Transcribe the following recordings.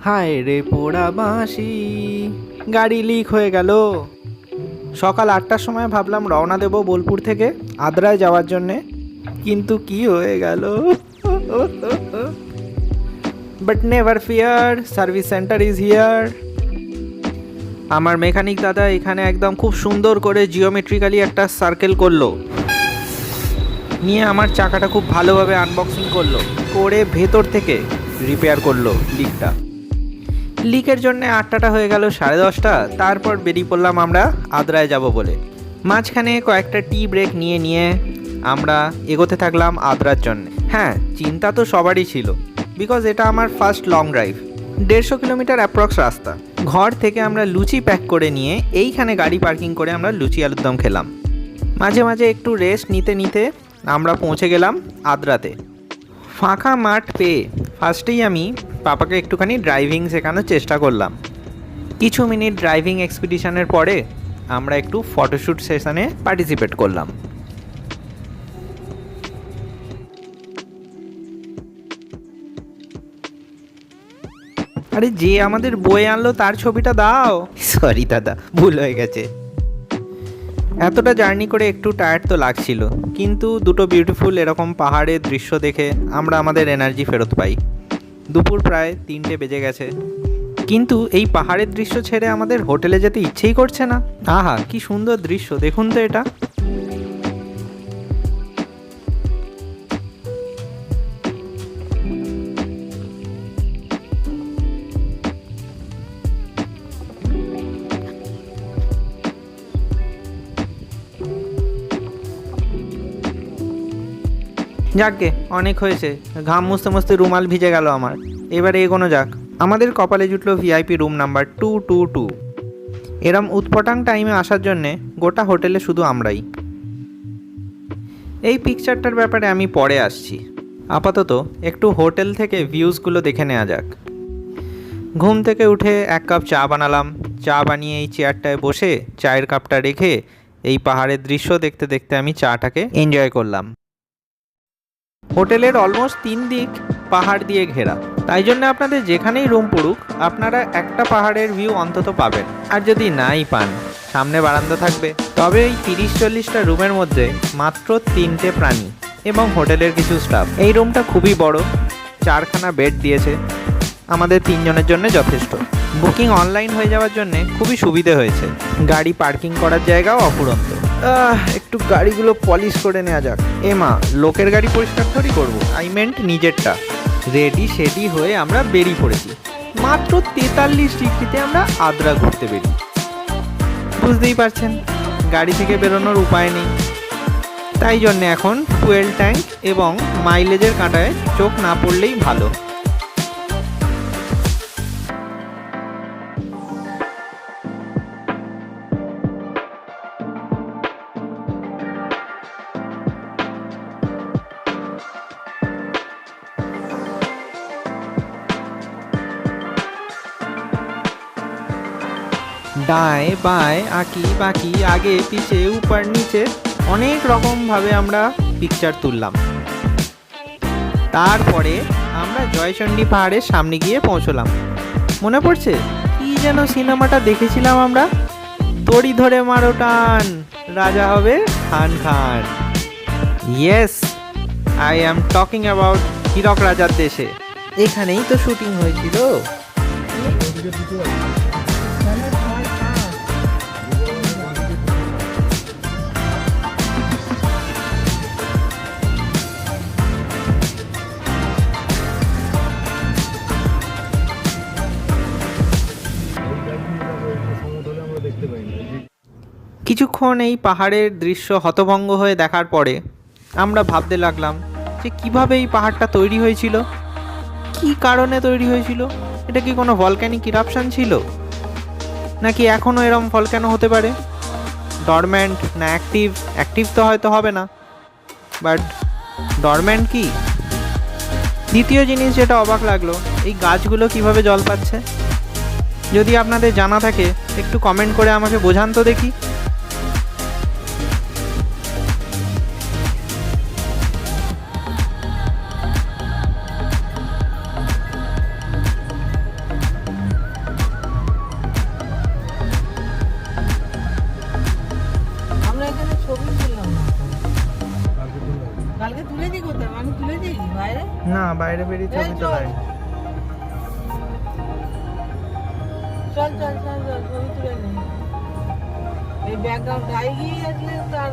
হায় রে পোড়া বাঁশি, গাড়ি লিক হয়ে গেল। সকাল 8টার সময় ভাবলাম রওনা দেব বোলপুর থেকে আদ্রায় যাওয়ার জন্যে, কিন্তু কি হয়ে গেল। But never fear, service centre is here. আমার মেকানিক দাদা এখানে একদম খুব সুন্দর করে জিওমেট্রিক্যালি একটা সার্কেল করলো, নিয়ে আমার চাকাটা খুব ভালোভাবে আনবক্সিং করলো, করে ভেতর থেকে রিপেয়ার করলো লিকটা। লিকের জন্য 8টা হয়ে গেল 10:30। তারপর বেরিয়ে পড়লাম আমরা আদ্রায় যাব বলে। মাঝখানে কয়েকটা টি ব্রেক নিয়ে আমরা এগোতে থাকলাম আদ্রার জন্য। হ্যাঁ, চিন্তা তো সবারই ছিল, বিকজ এটা আমার first long drive. 150 kilometre approx রাস্তা। ঘর থেকে আমরা লুচি প্যাক করে নিয়ে এইখানে গাড়ি পার্কিং করে আমরা লুচি আলুর দম খেলাম। মাঝে মাঝে একটু রেস্ট নিতে আমরা পৌঁছে গেলাম আদ্রাতে। ফাঁকা মাঠ পেয়ে ফার্স্টেই আমি পাপাকে একটুখানি ড্রাইভিং শেখানোর চেষ্টা করলাম। কিছু মিনিট ড্রাইভিং এক্সপিডিশনের পরে আমরা একটু ফটোশ্যুট সেশনে পার্টিসিপেট করলাম। আরে যে আমাদের বয়ে আনলো তার ছবিটা দাও। সরি দাদা, ভুল হয়ে গেছে। এতটা জার্নি করে একটু টায়ার্ড তো লাগছিল, কিন্তু দুটো বিউটিফুল এরকম পাহাড়ের দৃশ্য দেখে আমরা আমাদের এনার্জি ফেরত পাই। দুপুর প্রায় 3টে বেজে গেছে, কিন্তু এই পাহাড়ের দৃশ্য ছেড়ে আমাদের হোটেলে যেতে ইচ্ছেই করছে না। আহা, কি সুন্দর দৃশ্য, দেখুন তো এটা। যাকগে, অনেক হয়েছে। ঘাম মুছতে মুছতে রুমাল ভিজে গেল আমার। এবারে এগোনো যাক। আমাদের কপালে জুটলো ভিআইপি রুম নাম্বার 222। এরম উৎপটাং টাইমে আসার জন্যে গোটা হোটেলে শুধু আমরাই। এই পিকচারটার ব্যাপারে আমি পরে আসছি। আপাতত একটু হোটেল থেকে ভিউজগুলো দেখে নেওয়া যাক। ঘুম থেকে উঠে 1 কাপ চা বানালাম। চা বানিয়ে এই চেয়ারটায় বসে চায়ের কাপটা রেখে এই পাহাড়ের দৃশ্য দেখতে দেখতে আমি চাটাকে এনজয় করলাম। হোটেলের অলমোস্ট 3 দিক পাহাড় দিয়ে ঘেরা, তাই জন্য আপনাদের যেখানেই রুম পড়ুক আপনারা একটা পাহাড়ের ভিউ অন্তত পাবেন। আর যদি নাই পান, সামনে বারান্দা থাকবে। তবে এই 30-40টা রুমের মধ্যে মাত্র 3টে প্রাণী এবং হোটেলের কিছু স্টাফ। এই রুমটা খুবই বড়, 4খানা বেড দিয়েছে, আমাদের 3 জনের জন্য যথেষ্ট। বুকিং অনলাইন হয়ে যাওয়ার জন্য খুবই সুবিধে হয়েছে। গাড়ি পার্কিং করার জায়গাও অফুরন্ত। একটু গাড়িগুলো পলিশ করে নেওয়া যাক। মা, লোকের গাড়ি পরিষ্কার থরি করবো, আই মেন্ট নিজেরটা। রেডি সেডি হয়ে আমরা বেরিয়ে পড়েছি। মাত্র 43 ডিগ্রিতে আমরা আদ্রা ঘুরতে বেরি। বুঝতেই পারছেন, গাড়ি থেকে বেরোনোর উপায় নেই। তাই জন্য এখন ফুয়েল ট্যাঙ্ক এবং মাইলেজের কাঁটায় চোখ না পড়লেই ভালো। ডায় বাঁয় আঁকি বাঁকি, আগে পিছে উপর নিচে, অনেক রকমভাবে আমরা পিকচার তুললাম। তারপরে আমরা জয়চণ্ডী পাহাড়ের সামনে গিয়ে পৌঁছলাম। মনে পড়ছে কি যেন সিনেমাটা দেখেছিলাম আমরা? দড়ি ধরে মারো টান, রাজা হবে খান খান। Yes, I am talking about Hirak রাজার দেশে। এখানেই তো শুটিং হয়েছিল। কিছুক্ষণ এই পাহাড়ের দৃশ্য হতভম্ব হয়ে দেখার পরে আমরা ভাবতে লাগলাম যে কিভাবে এই পাহাড়টা তৈরি হয়েছিল, কি কারণে তৈরি হয়েছিল। এটা কি কোনো ভলক্যানিক ইরাপশন ছিল, নাকি এখনও এরম ভলক্যানো হতে পারে? ডরম্যান্ট না অ্যাক্টিভ? অ্যাক্টিভ তো হয়তো হবে না, বাট ডরম্যান্ট কি? দ্বিতীয় জিনিস যেটা অবাক লাগলো, এই গাছগুলো কিভাবে জল পাচ্ছে। যদি আপনাদের জানা থাকে একটু কমেন্ট করে আমাকে বোঝান তো দেখি। বাইরে বেরিয়ে ছবি তোলায়। চল চল চল চল ছবি তুলে নে। এই ব্যাকগ্রাউন্ড আই গিয়ে আসলে তার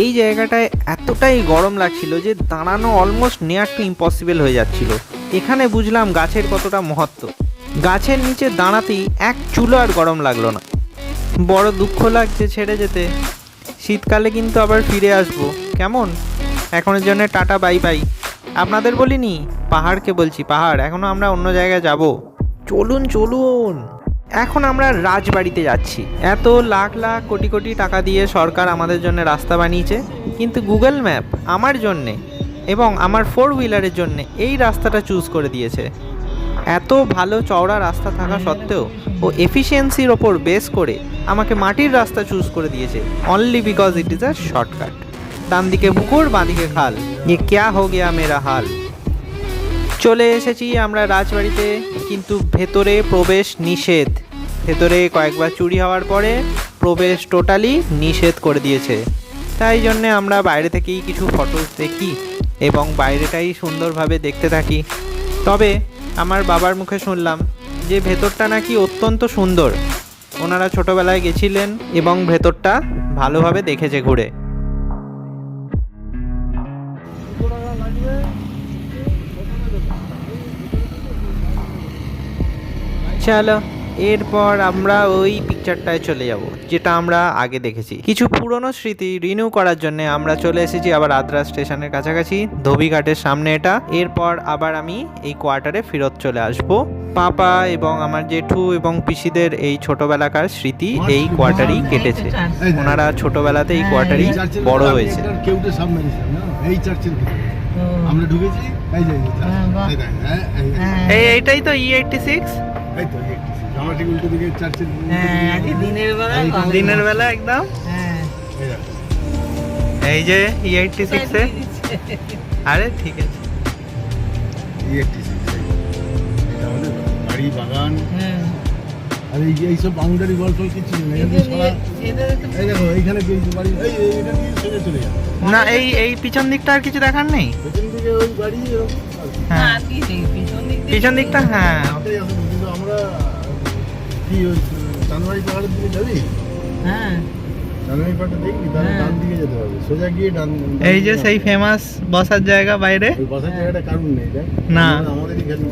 এই জায়গাটায় এতটাই গরম লাগছিল যে দাঁড়ানো অলমোস্ট নিয়ার টু ইম্পসিবল হয়ে যাচ্ছিল। এখানে বুঝলাম গাছের কতটা মহত্ব। গাছের নিচে দাঁড়াতেই এক চুলো আর গরম লাগলো না। বড় দুঃখ লাগছে ছেড়ে যেতে। শীতকালে কিন্তু আবার ফিরে আসবো, কেমন? এখনের জন্য টাটা বাই বাই। আপনাদের বলিনি, পাহাড়কে বলছি, পাহাড়। এখনও আমরা অন্য জায়গায় যাব। চলুন চলুন। এখন আমরা রাজবাড়িতে যাচ্ছি। এত লাখ লাখ কোটি কোটি টাকা দিয়ে সরকার আমাদের জন্য রাস্তা বানিয়েছে, কিন্তু গুগল ম্যাপ আমার জন্যে এবং আমার 4 হুইলারের জন্যে এই রাস্তাটা চুজ করে দিয়েছে। এত ভালো চওড়া রাস্তা থাকা সত্ত্বেও ও এফিসিয়েন্সির ওপর বেস করে আমাকে মাটির রাস্তা চুজ করে দিয়েছে, only because it is a shortcut. ডান দিকে পুকুর, বাঁ দিকে খাল। ये क्या हो गया मेरा हाल। চলে এসেছি আমরা রাজবাড়িতে, কিন্তু ভেতরে প্রবেশ নিষেধ। ভেতরে কয়েকবার চুরি হওয়ার পরে প্রবেশ টোটালি নিষেধ করে দিয়েছে। তাই জন্যে আমরা বাইরে থেকেই কিছু ফটোস দেখি এবং বাইরেটাই সুন্দরভাবে দেখতে থাকি। তবে আমার বাবার মুখে শুনলাম যে ভেতরটা নাকি অত্যন্ত সুন্দর। ওনারা ছোটোবেলায় গেছিলেন এবং ভেতরটা ভালোভাবে দেখেছে ঘুরে। চলো, এরপর আমরা ওই পিকচারটায় চলে যাব যেটা আমরা আগে দেখেছি। কিছু পুরনো স্মৃতি রিনিউ করার জন্য আমরা চলে এসেছি আবার আদ্রা স্টেশনের কাছাকাছি, ধোবিঘাটের সামনে এটা। এরপর আবার আমি এই কোয়ার্টারে ফেরত চলে আসব। পাপা এবং আমার জেঠু এবং পিসিদের এই ছোটবেলাকার স্মৃতি এই কোয়ার্টারেই কেটেছে। ওনারা ছোটবেলাতে এই কোয়ার্টারেই বড় হয়েছে। এই চার্চের ভিতরে আমরা ঢুকেছি। এইটাই তো E86। এই তো আমরা ঠিক উল্টো দিকে চার্চের দিনের বেলা একদম। হ্যাঁ, এই যে E86 এ। আরে ঠিক আছে, E86 এটা আমাদের বাড়ি বাগান। আর এইসব বাউন্ডারি গল্প কিছু নেই। এই দেখো এইখানে কিছু বাড়ি, এইটা দিয়ে সোজা চলে যাবে না। এই পিছন দিকটা আর কিছু দেখার নেই। পেছন দিকে ওই বাড়ি হ্যাঁ, পিছন দিকটা। হ্যাঁ, কিন্তু আমরা কি ওই জানুয়ারি পাহাড়ের দিকে যাবি? হ্যাঁ, জানুয়ারি পাহাড়টা দেখবি, তাহলে ডান দিকে যেতে হবে, সোজা গিয়ে ডান। এই যে সেই ফেমাস বসার জায়গা বাইরে। ওই বসার জায়গাটা কারণ নেই দেখ না, আমাদেরই খেতে।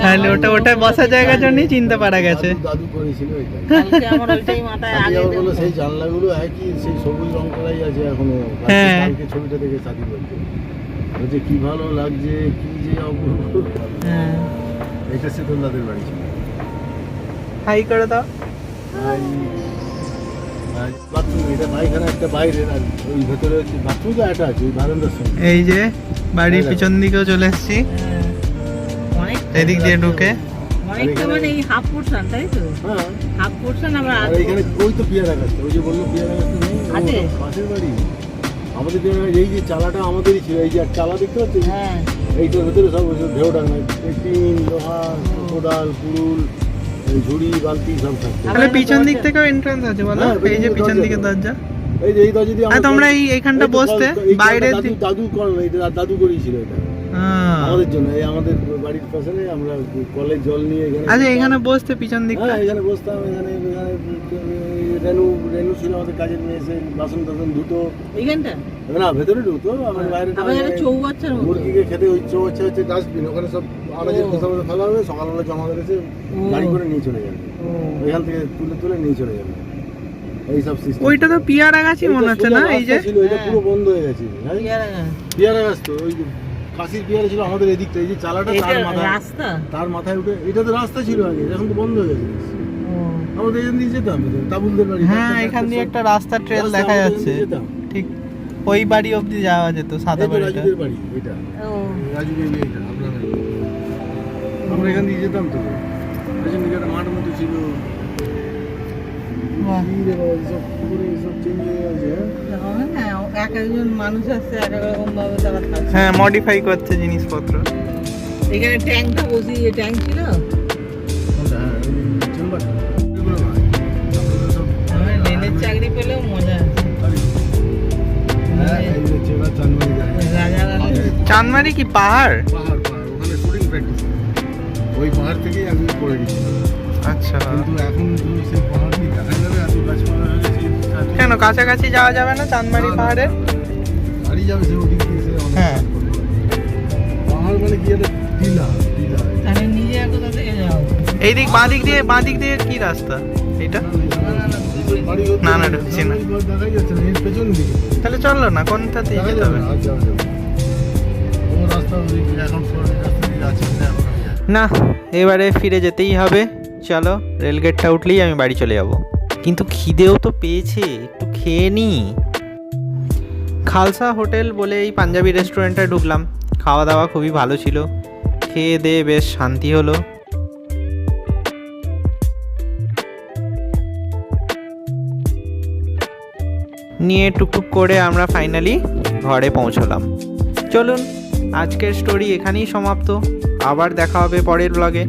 তাহলে ওটা বসার জায়গার জন্যই চিনতে পারা গেছে। দাদু করেছিল ওইটা। কালকে আমার ওইটাই মাথায় আগে বলো সেই জানলাগুলো একই, সেই সবুজ রং করাই আছে এখনো। হ্যাঁ, কালকে ছবিটা দেখে সাথী বলতে বলছে কি ভালো লাগছে, কি যে অপূর্ব। হ্যাঁ, এটা শীতলদাদের বাড়ি ছিল। হাই করে দাও। হাই বাথরুম, এটা পায়খানা একটা বাইরের, আর ওই ভেতরে হচ্ছে বাথরুম তো একটা আছে ওই বারান্দার সঙ্গে। এই যে বাড়ির পিছন দিকেও চলে এসেছি, হ্যাঁ। অনেক এদিক দিয়ে ঢুকে। অনেকটা মানে এই হাফ পোর্শন, তাই তো? হ্যাঁ, হাফ পোর্শন আমরা আর এইখানে ওই তো পেয়ারা গাছটা, ওই যে বললো পেয়ারা গাছটা নেই, ও আছে? পাশের বাড়ি আমাদের পেয়ারা গাছ। এই যে চালাটা আমাদেরই ছিল, এই যে এক চালা দেখতে পাচ্ছি, হ্যাঁ। এইটার ভেতরে সব ওই সব ঢেউ ডাঙা, টিন, লোহা, কোদাল, কুড়ুল, এই ঝুড়ি, বালতি সব থাকতো। তাহলে পিছন দিক থেকেও এন্ট্রান্স আছে বলো? হ্যাঁ, এই যে পিছন দিকে দরজা। এই যে এই দরজা দিয়ে আর তোমরা এইখানটা বসতে বাইরে দাদু দাদু করেছিল এটা আমাদের জন্য, এই আমাদের বাড়ির পাশে আমরা কলের জল নিয়ে এখানে। আচ্ছা, এখানে বসতে পিছন দিকটা? হ্যাঁ, এখানে বসতাম। এখানে রেনু ছিল আমাদের কাজের মেয়ে, এসে বাসন টাসন ধুতো এইখানটা না, ভেতরে ঢুকতো। আমার বাইরে আবার একটা চৌবাচ্চার মতো। মুরগিকে খেতে ওই চৌবাচ্চা হচ্ছে ডাস্টবিন, ওখানে সব আনাজের খোসা মতো ফেলা হবে, সকালবেলা জমা করেছে গাড়ি করে নিয়ে চলে যাবে, ওইখান থেকে তুলে তুলে নিয়ে চলে যাবে, এই সব সিস্টেম। ওইটা তো পিয়ারা গাছই মনে হচ্ছে না? এই যে ছিল, এটা পুরো বন্ধ হয়ে গেছে। পেয়ারা গাছ তো ওই যে কাশির পেয়ারা ছিল আমাদের এদিকটা, এই যে চালাটা তার মাথায়, রাস্তা তার মাথায় উঠে, এটা তো রাস্তা ছিল আগে, এখন তো বন্ধ হয়ে গেছে। আমাদের এখান দিয়ে যেতাম তাবুলদের বাড়ি। হ্যাঁ, এখান দিয়ে একটা রাস্তা ট্রেল দেখা যাচ্ছে, ঠিক ওই বাড়ি অবধি যাওয়া যেত, সাদা বাড়িটা। রাজুদের বাড়ি এটা, রাজু বেবি এটা আপনার বাড়ি। আমরা এখান দিয়ে যেতাম তো, পেছন দিকে একটা মাঠ মতো ছিল। কি রে বাবা, সব পুরো সব চেঞ্জ হয়ে গেছে। হ্যাঁ, এক একজন মানুষ আসছে এক এক রকম ভাবে তারা থাকছে। হ্যাঁ, মডিফাই করছে জিনিসপত্র। এখানে ট্যাঙ্কটা বসিয়ে, ট্যাঙ্ক ছিল রেলের চাকরি পেলেও মজা আছে। চাঁদমারি কি পাহাড়? ওখানে শুটিং প্র্যাকটিস, ওই পাহাড় থেকেই আমি করে গেছি। আচ্ছা, কিন্তু এখন সেই পাহাড় কি দেখা যাবে? এত গাছপালা হয়ে গেছে। কেন কাছাকাছি যাওয়া যাবে না চাঁদমারি পাহাড়ে? গাড়ি যাবে সে ওদিক দিয়ে, সে অনেক হ্যাঁ। পাহাড় মানে কি একটা টিলা টিলা। তাহলে নিজে কোথা থেকে যাও? এই দিক বাঁ দিক দিয়ে কি রাস্তা এটা? না, না, ঢুকছি না। দেখাই যাচ্ছে না, এর পেছন দিকে। তাহলে চলো না, কোনটা দিয়ে দেখা যেতে যাবে হবে? না, আর যাওয়া যাবে না। ও রাস্তা এখন রাস্তা দিয়ে যাচ্ছে না এখন। না, এবারে ফিরে যেতেই হবে। চলো, রেলগেটটা উঠলেই আমি বাড়ি চলে যাব। কিন্তু খিদেও তো পেয়েছে, একটু খেয়ে নি। খালসা হোটেল বলে এই পাঞ্জাবি রেস্টুরেন্টে ঢুকলাম। খাওয়া দাওয়া খুবই ভালো ছিল, খেয়ে দিয়ে বেশ শান্তি হলো। নিয়ে টুকটুক করে আমরা ফাইনালি ঘরে পৌঁছলাম। চলুন, আজকের স্টোরি এখানেই সমাপ্ত। আবার দেখা হবে পরের ব্লগে।